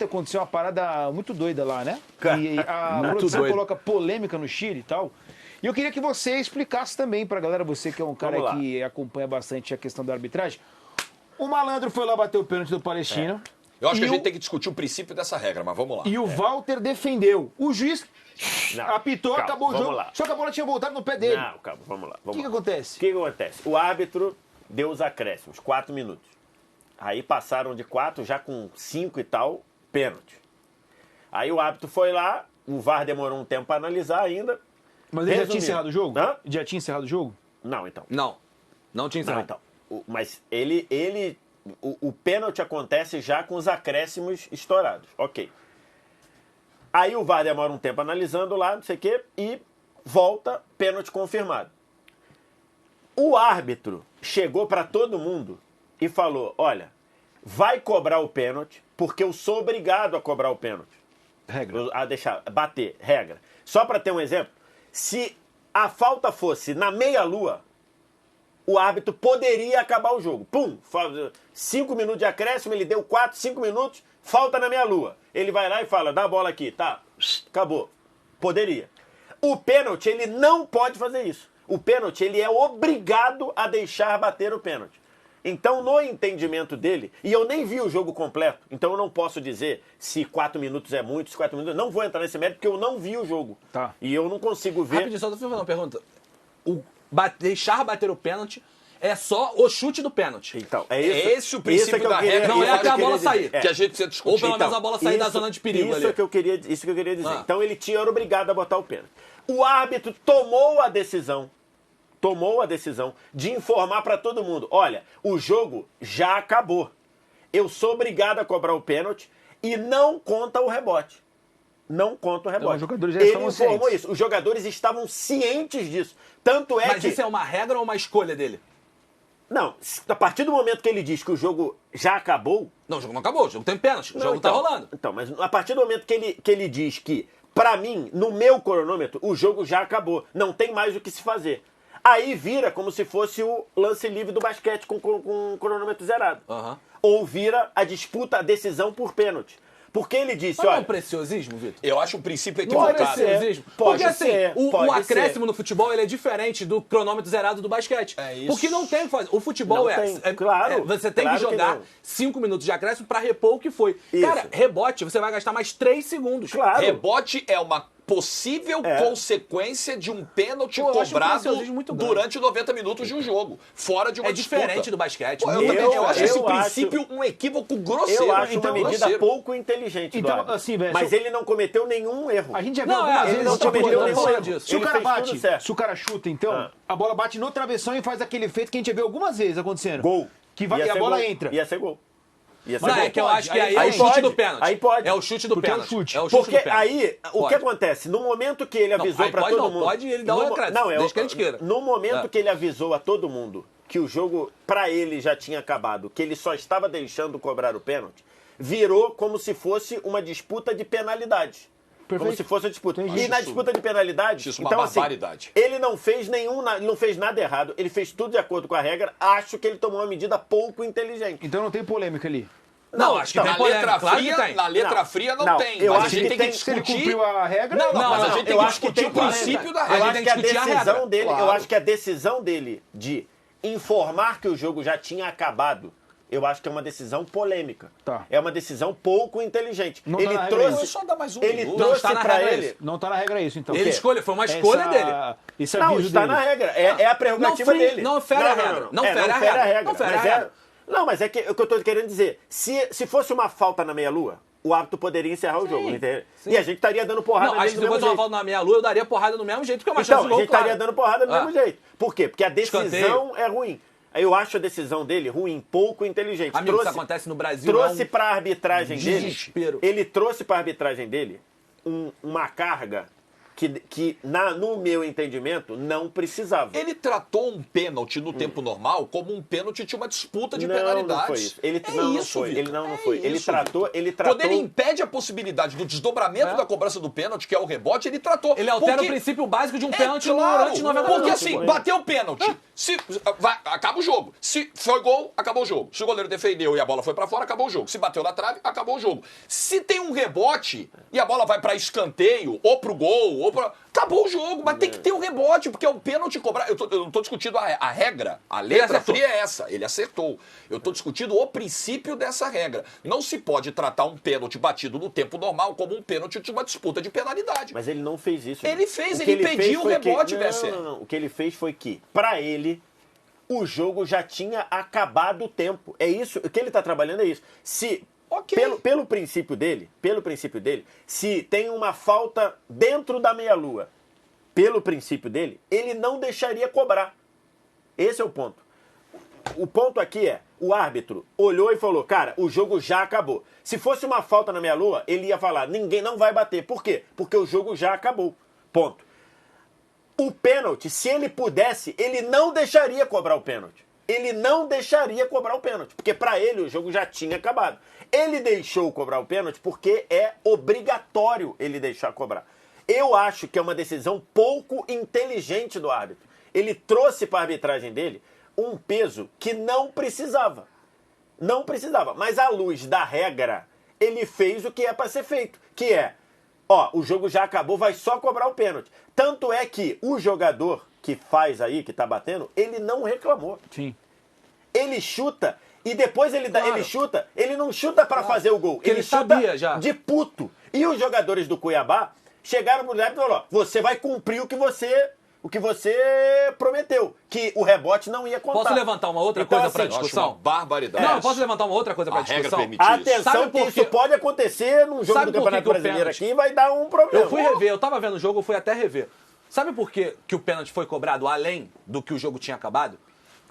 ontem aconteceu uma parada muito doida lá, né? E a Muito produção doido. coloca polêmica no Chile e tal. E eu queria que você explicasse também pra galera, você que é um cara Vamos lá. que acompanha bastante a questão da arbitragem. O Malandro foi lá bater o pênalti do Palestino. Eu acho que a E gente o- tem que discutir o princípio dessa regra, mas vamos lá. E o Walter defendeu. O juiz Não, apitou, calma, acabou o vamos jogo. lá. Só que a bola tinha voltado no pé dele. Não, calma, vamos lá. O que acontece? O que acontece? O árbitro deu os acréscimos, 4 minutos. Aí passaram de 4, já com 5 e tal, pênalti. Aí o árbitro foi lá, o VAR demorou um tempo para analisar ainda. Mas ele já tinha Resumindo. encerrado o jogo? Hã? Já tinha encerrado o jogo? Não, então. Não tinha Não, encerrado. então. Mas o pênalti acontece já com os acréscimos estourados. Ok. Aí o VAR demora um tempo analisando lá, não sei o quê, e volta, pênalti confirmado. O árbitro chegou para todo mundo e falou: olha, vai cobrar o pênalti, porque eu sou obrigado a cobrar o pênalti. Regra. A deixar, bater, regra. Só para ter um exemplo, se a falta fosse na meia-lua, o árbitro poderia acabar o jogo. Pum! 5 minutos de acréscimo, ele deu 4, 5 minutos, falta na meia-lua. Ele vai lá e fala, dá a bola aqui, tá? Acabou. Poderia. O pênalti, ele não pode fazer isso. O pênalti, ele é obrigado a deixar bater o pênalti. Então, no entendimento dele, e eu nem vi o jogo completo, então eu não posso dizer se 4 minutos é muito, se 4 minutos... Não vou entrar nesse mérito, porque eu não vi o jogo. Tá. E eu não consigo ver... Rapidinho, só tô fazendo uma pergunta. Deixar bater o pênalti é só o chute do pênalti. Então, É esse o princípio que eu da queria- regra. Não isso é que até eu a bola queria dizer. sair. Que a gente precisa discutir. Ou pelo menos a bola sair da zona de perigo isso ali. É que eu queria, isso que eu queria dizer. Ah. Então ele tinha, era obrigado a botar o pênalti. O árbitro tomou a decisão de informar para todo mundo, olha, o jogo já acabou. Eu sou obrigado a cobrar o pênalti e não conta o rebote. Não conta o rebote. os jogadores já Ele estavam informou cientes. isso. Os jogadores estavam cientes disso. Tanto é Mas que... isso é uma regra ou uma escolha dele? Não, a partir do momento que ele diz que o jogo já acabou... Não, o jogo não acabou, o jogo tem pênalti, o Não, jogo tá então, rolando. Então, mas a partir do momento que ele diz que, pra mim, no meu cronômetro, o jogo já acabou, não tem mais o que se fazer. Aí vira como se fosse o lance livre do basquete com cronômetro zerado. Aham. Ou vira a disputa, a decisão por pênalti. Porque ele disse, Mas não é um olha... preciosismo, Vitor? Eu acho um princípio Não é equivocado. ser. preciosismo. Pode Porque assim, ser, o pode acréscimo ser. no futebol ele é diferente do cronômetro zerado do basquete. É isso. Porque não tem o que fazer. O futebol Não tem, claro, você tem claro que que jogar não. 5 minutos de acréscimo pra repor o que foi. Isso. Cara, rebote, você vai gastar mais 3 segundos. Claro. Rebote é uma possível É. consequência de um pênalti Pô, eu acho um cobrado preciosismo muito grande. durante 90 minutos de um jogo, fora de uma É disputa. diferente do basquete. Pô, eu Muito também eu acho eu esse acho- princípio um equívoco grosseiro. Eu acho então, uma medida grosseiro. pouco inteligente do Então, árbitro. assim, velho, Mas se eu- ele não cometeu nenhum erro. A gente já viu Não, algumas ele vezes... não tipo, cometeu não nenhum fala erro. disso. Se o Ele cara fez tudo bate, certo. se o cara chuta, então, Ah. a bola bate no travessão e faz aquele efeito que a gente já viu algumas vezes acontecendo. Gol. Que vai, Ia e a ser bola gol. entra. Ia ser gol. Ia ser Não, gol. é que eu pode, acho que aí é aí o chute pode, do pênalti. aí pode. É o chute do Porque é o pênalti. chute. É o chute Porque do pênalti. aí, o Pode. que acontece? No momento que ele avisou aí pra pode todo não, mundo... pode e ele dá o crédito, desde que a gente queira. No momento É. que ele avisou a todo mundo que o jogo, pra ele, já tinha acabado, que ele só estava deixando cobrar o pênalti, virou como se fosse uma disputa de penalidade. Como Perfeito. se fosse uma disputa. Entendi. E na disputa de penalidade, Acho isso uma então assim, barbaridade. ele não fez ele não fez nada errado, ele fez tudo de acordo com a regra, acho que ele tomou uma medida pouco inteligente. Então não tem polêmica ali. Não, acho que Na tem polêmica, letra claro que fria, tem. na letra Não. fria não, Não, tem. eu Mas a acho gente que tem que tem- Se ele discutir. cumpriu a regra... Não, Não, mas a não, gente tem eu que acho que discutir tem o princípio da A Eu gente regra. acho tem que a que discutir a decisão regra. dele, eu Claro. acho que a decisão dele de informar que o jogo já tinha acabado, eu acho que é uma decisão polêmica. Tá. É uma decisão pouco inteligente. Não tá ele na regra trouxe, isso. Só dá mais um ele minuto. Não, trouxe está na pra regra ele. isso. Não tá na regra isso, então. Ele escolheu, foi uma escolha dele. Esse Não, aviso está dele. na regra. É a prerrogativa Não fere- dele. não fere a regra. Não fere a regra. Não fere a Mas regra. Não, mas é que o que eu tô querendo dizer. Se fosse uma falta na meia-lua, o árbitro poderia encerrar o jogo. Entendeu? E a gente estaria dando porrada Não, nele acho que do se mesmo fosse uma jeito. falta na meia-lua, eu daria porrada do mesmo jeito, porque é uma chance Então, de a gol, gente estaria claro. dando porrada do Ah. mesmo jeito. Por quê? Porque a decisão Escanteio. é ruim. Eu acho a decisão dele ruim, pouco inteligente. Amigo, isso acontece no Brasil. Trouxe é um- para arbitragem dele. desespero. Ele trouxe para arbitragem dele uma carga no meu entendimento, não precisava. Ele tratou um pênalti no tempo normal como um pênalti de uma disputa de Não, penalidades. não foi isso. Ele É não isso, foi. Vitor. Ele não É foi. Ele isso, tratou. Vitor. Quando ele impede a possibilidade do desdobramento da cobrança do pênalti, que é o rebote, ele tratou. Ele altera Porque- o princípio básico de um É pênalti claro, durante 90 porque minutos. assim, bateu o pênalti. Se, acaba o jogo. Se foi gol, acabou o jogo. Se o goleiro defendeu e a bola foi pra fora, acabou o jogo. Se bateu na trave, acabou o jogo. Se tem um rebote e a bola vai pra escanteio, ou pro gol, ou pra... Acabou o jogo, mas tem que ter um rebote, porque é um pênalti cobrar. Eu não tô discutindo a regra, a letra acertou. fria é essa. Ele acertou. Eu tô discutindo o princípio dessa regra. Não se pode tratar um pênalti batido no tempo normal como um pênalti de uma disputa de penalidade. Mas ele não fez isso. Ele fez, O que ele impediu fez o foi que- rebote, não, Besser. não. O que ele fez foi que, pra ele, o jogo já tinha acabado o tempo. É isso, o que ele tá trabalhando é isso. Se, Ok. pelo princípio dele, se tem uma falta dentro da meia-lua, pelo princípio dele, ele não deixaria cobrar. Esse é o ponto. O ponto aqui é, o árbitro olhou e falou, cara, o jogo já acabou. Se fosse uma falta na meia-lua, ele ia falar, ninguém não vai bater. Por quê? Porque o jogo já acabou. Ponto. O pênalti, se ele pudesse, ele não deixaria cobrar o pênalti. Ele não deixaria cobrar o pênalti, porque para ele o jogo já tinha acabado. Ele deixou cobrar o pênalti porque é obrigatório ele deixar cobrar. Eu acho que é uma decisão pouco inteligente do árbitro. Ele trouxe para a arbitragem dele um peso que não precisava. Não precisava. Mas à luz da regra, ele fez o que é para ser feito, que é, ó, o jogo já acabou, vai só cobrar o pênalti. Tanto é que o jogador que faz aí, que tá batendo, ele não reclamou. Sim. Ele chuta e depois ele chuta, ele não chuta para fazer o gol. Porque ele chuta sabia já. de puto. E os jogadores do Cuiabá chegaram pro árbitro e falaram, ó, você vai cumprir o que você prometeu, que o rebote não ia contar. Posso levantar uma outra Então, coisa para assim, Eu acho discussão? uma barbaridade. Não, posso levantar uma outra coisa para A regra discussão? permite isso. Atenção Sabe que por isso quê? pode acontecer num jogo Sabe do por que Campeonato que o Brasileiro pênalti- aqui e vai dar um problema. Eu fui rever, eu tava vendo o jogo, eu fui até rever. Sabe por que o pênalti foi cobrado além do que o jogo tinha acabado?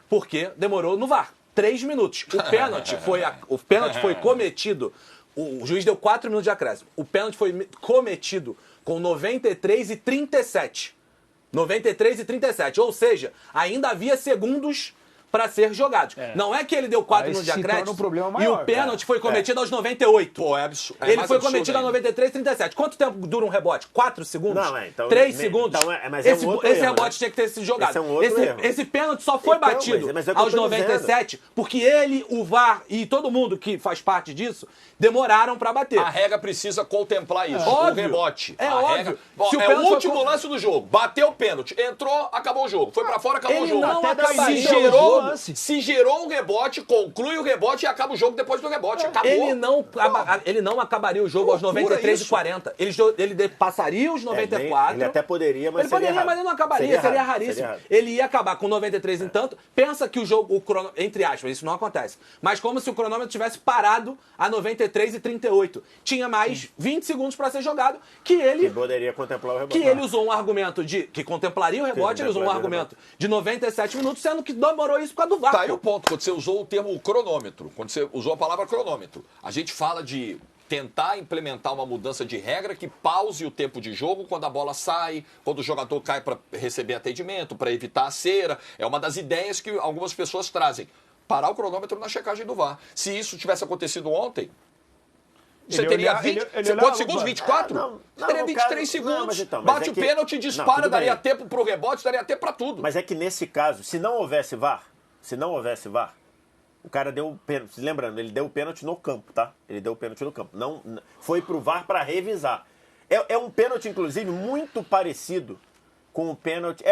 Porque demorou no VAR. 3 minutos. O pênalti foi cometido. O juiz deu 4 minutos de acréscimo. O pênalti foi cometido com 93 e 37. 93 e 37. Ou seja, ainda havia segundos para ser jogados. Não é que ele deu 4 Aí minutos de se torna acréscimo um problema e maior. o pênalti foi cometido aos 98. Pô, é absurdo. Ele foi cometido a 93 e 37. Quanto tempo dura um rebote? 4 segundos? Não, então, 3 segundos? então mas é um outro esse erro, rebote né? tinha que ter sido jogado. Esse é um outro erro. Esse pênalti só foi Então, batido mas é o que eu aos tô 97 porque ele, o VAR e todo mundo que faz parte disso demoraram pra bater. A regra precisa contemplar isso. Óbvio. O rebote. É A óbvio. regra... Bom, Se o é o pênalti for último com- lance do jogo. Bateu o pênalti. Entrou, acabou o jogo. Foi pra fora, acabou Ele o jogo. não Até acabaria se o gerou- jogo. Se gerou um rebote, conclui o rebote e acaba o jogo depois do rebote. Acabou. Ele não acabaria o jogo aos Loucura 93 e isso. 40. Ele passaria os 94. Ele até poderia, mas Ele poderia, seria mas ele não errado. acabaria, seria errado, raríssimo. seria errado. Ele ia acabar com 93 entanto. Pensa que o jogo, entre aspas, isso não acontece. Mas como se o cronômetro tivesse parado a 93 e 38. Tinha mais 20 segundos para ser jogado, que ele Que poderia contemplar o rebote. que ele usou um argumento de que contemplaria o rebote, ele usou um contemplaria o argumento de 97 minutos, sendo que demorou isso por causa do VAR. Tá aí o ponto, quando você usou o termo cronômetro, quando você usou a palavra cronômetro. A gente fala de tentar implementar uma mudança de regra que pause o tempo de jogo quando a bola sai, quando o jogador cai para receber atendimento, para evitar a cera. É uma das ideias que algumas pessoas trazem. Parar o cronômetro na checagem do VAR. Se isso tivesse acontecido ontem, você Ele teria olhar- 20, ele quantos olhava o segundos? VAR. 24? Não, Você teria no 23 caso- segundos. não, mas então, mas bate é o que- pênalti, Não, dispara, tudo daria bem. tempo pro rebote, daria tempo para tudo. Mas é que nesse caso, se não houvesse VAR, o cara deu o pênalti. Lembrando, ele deu o pênalti no campo, tá? Ele deu o pênalti no campo. Não, foi pro VAR para revisar. É um pênalti, inclusive, muito parecido com o pênalti.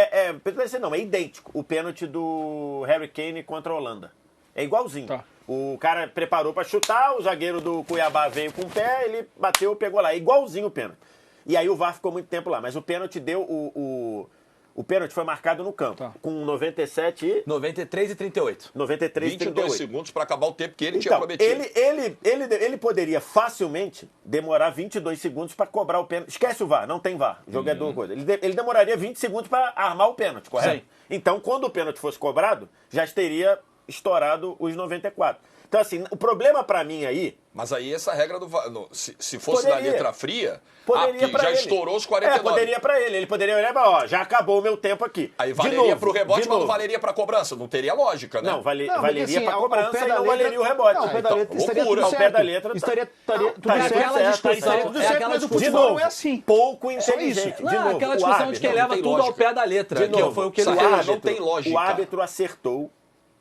Parecido não, é idêntico. O pênalti do Harry Kane contra a Holanda. É igualzinho. Tá. O cara preparou para chutar, o zagueiro do Cuiabá veio com o pé, ele bateu, pegou lá. É igualzinho o pênalti. E aí o VAR ficou muito tempo lá. Mas o pênalti deu o pênalti foi marcado no campo, Tá. com 97 e 93 e 38. 93 e 22 38. segundos para acabar o tempo que ele tinha Então, prometido. ele poderia facilmente demorar 22 segundos para cobrar o pênalti. Esquece o VAR, não tem VAR. Jogador coisa. Ele demoraria 20 segundos para armar o pênalti, correto? Sim. Então, quando o pênalti fosse cobrado, já teria estourado os 94. Então, assim, o problema para mim aí Mas aí essa regra do VAR, se fosse na Poderia. letra fria, Poderia porque pra já ele. estourou os 49. Poderia pra ele. Ele poderia olhar e falar, ó, já acabou o meu tempo aqui. Aí De valeria novo, pro rebote, de mas não novo. valeria pra cobrança. Não teria lógica, né? Não, Não, porque, valeria assim, pra ao cobrança pé e da não letra- valeria o rebote. Não, ao pé da Então, letra estaria loucura. tudo ao certo. pé da letra Estaria tudo estaria certo. tudo aquela certo, discussão, estaria tudo é certo, aquela mas o discussão. futebol não é assim. pouco isso. inteligente. Não, De novo, aquela o discussão de árbitro- quem não leva tem tudo ao lógica. pé da letra, De que novo, foi o que ele essa fez. regra não tem lógica. O árbitro acertou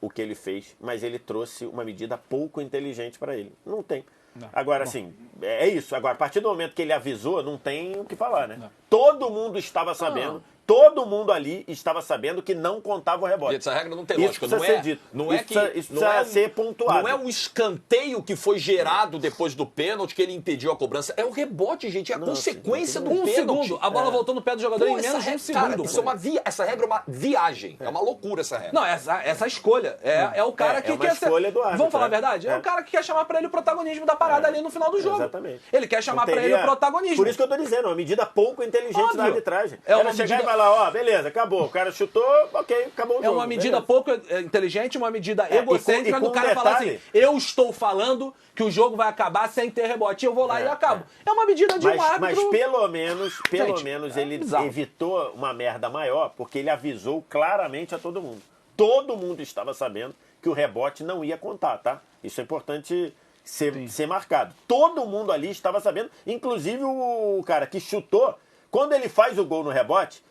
o que ele fez, mas ele trouxe uma medida pouco inteligente para ele. Não tem. Agora, assim, é isso. Agora, a partir do momento que ele avisou, não tem o que falar, né? Todo mundo estava sabendo, todo mundo ali estava sabendo que não contava o rebote. Gente, essa regra não tem Isso lógica. precisa Não ser é, dito. não é Isso que precisa- isso não é precisa ser pontuado. Não é um escanteio que foi gerado depois do pênalti que ele impediu a cobrança. É o rebote, gente. É a consequência do Um pênalti. segundo, a bola voltou no pé do jogador Pô, em menos de um essa regra, segundo. cara, isso é essa regra é uma viagem. É uma loucura essa regra. Não, essa escolha. É o cara que é uma quer escolha do árbitro, Vamos falar a é. verdade? É É. o cara que quer chamar pra ele o protagonismo da parada ali no final do jogo. Exatamente. Ele quer chamar Não pra ele teria- o protagonismo. Por isso que eu tô dizendo, uma medida pouco inteligente Óbvio. da arbitragem. É uma Ela chegar medida- e falar, ó, beleza, acabou. O cara chutou, ok, acabou o É jogo. uma medida beleza. pouco inteligente, uma medida É, egocêntrica e com do cara um falar detalhe- assim: eu estou falando que o jogo vai acabar sem ter rebote. Eu vou lá e acabo. É uma medida de um Mas árbitro. pelo menos é ele bizarro. evitou uma merda maior, porque ele avisou claramente a todo mundo. Todo mundo estava sabendo que o rebote não ia contar, tá? Isso é importante ser marcado. Todo mundo ali estava sabendo, inclusive o cara que chutou, quando ele faz o gol no rebote,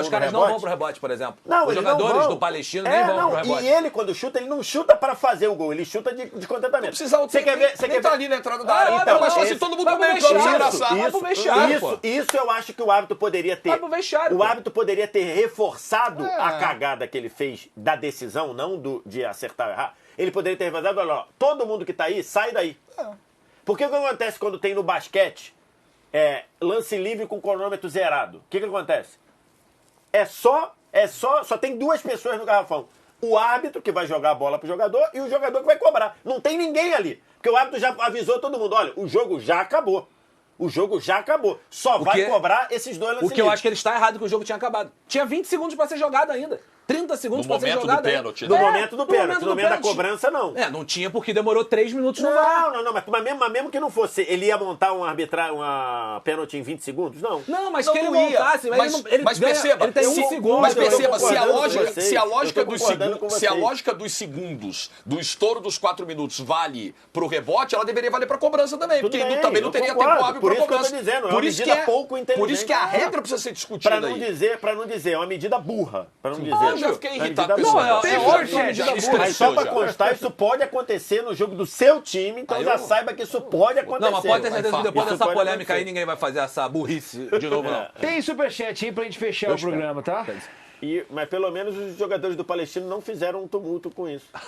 Os caras não vão pro rebote, por exemplo. Não, Os eles não jogadores vão. do Palestino nem vão pro rebote. E ele, quando chuta, ele não chuta para fazer o gol, ele chuta de contentamento. Não precisa Você quer ver? Você nem quer tá ver? ali na entrada da área. então, mas esse- se todo mundo vai no pro meio campo se vestiário, abraçar. vai pro vestiário, pô. Isso eu acho que o árbitro poderia ter. Vai pro vestiário, O pô. árbitro poderia ter reforçado a cagada que ele fez da decisão, não de acertar ou errar. Ele poderia ter reforçado, olha, ó, todo mundo que tá aí, sai daí. Porque o que acontece quando tem no basquete lance livre com cronômetro zerado? O que acontece? Só tem duas pessoas no garrafão. O árbitro que vai jogar a bola pro jogador e o jogador que vai cobrar. Não tem ninguém ali. Porque o árbitro já avisou todo mundo, olha, o jogo já acabou. O jogo já acabou. Só vai cobrar esses dois lances O que eu livres. acho que ele está errado, que o jogo tinha acabado. Tinha 20 segundos pra ser jogado ainda. 30 segundos No pra ser momento do jogado ainda. pênalti, né? No momento do pênalti. No momento da pênalti. cobrança, não. Não tinha porque demorou 3 minutos no VAR. Não, mas mesmo que não fosse, ele ia montar uma pênalti em 20 segundos? Não. Não, mas Não, que ele não ia. montasse. Mas ele ganha- perceba, ele tem um segundo. Mas eu tô perceba, se a concordando com lógica, vocês. se a Eu lógica tô dos concordando com segundos, se a vocês. lógica dos segundos, do estouro dos 4 minutos vale pro rebote, ela deveria valer pra cobrança também, Tudo porque bem, também não eu teria concordo. tempo hábil Por pra isso que eu tô cobrança. dizendo, é uma medida pouco inteligente. Por isso que a regra precisa ser discutida Pra não aí. dizer, é uma medida burra. Pra não dizer. Eu já fiquei É uma irritado com medida esse burra. Não, negócio. é óbvio, Já medida estressou Mas só pra já. constar, isso pode acontecer no jogo do seu time, então Aí já eu- saiba que isso pode acontecer. Não, mas pode ter certeza que depois Isso dessa pode polêmica aí acontecer. ninguém vai fazer essa burrice de novo, não. Tem superchat aí pra gente fechar o programa, tá? Mas pelo menos os jogadores do Palestino não fizeram um tumulto com isso.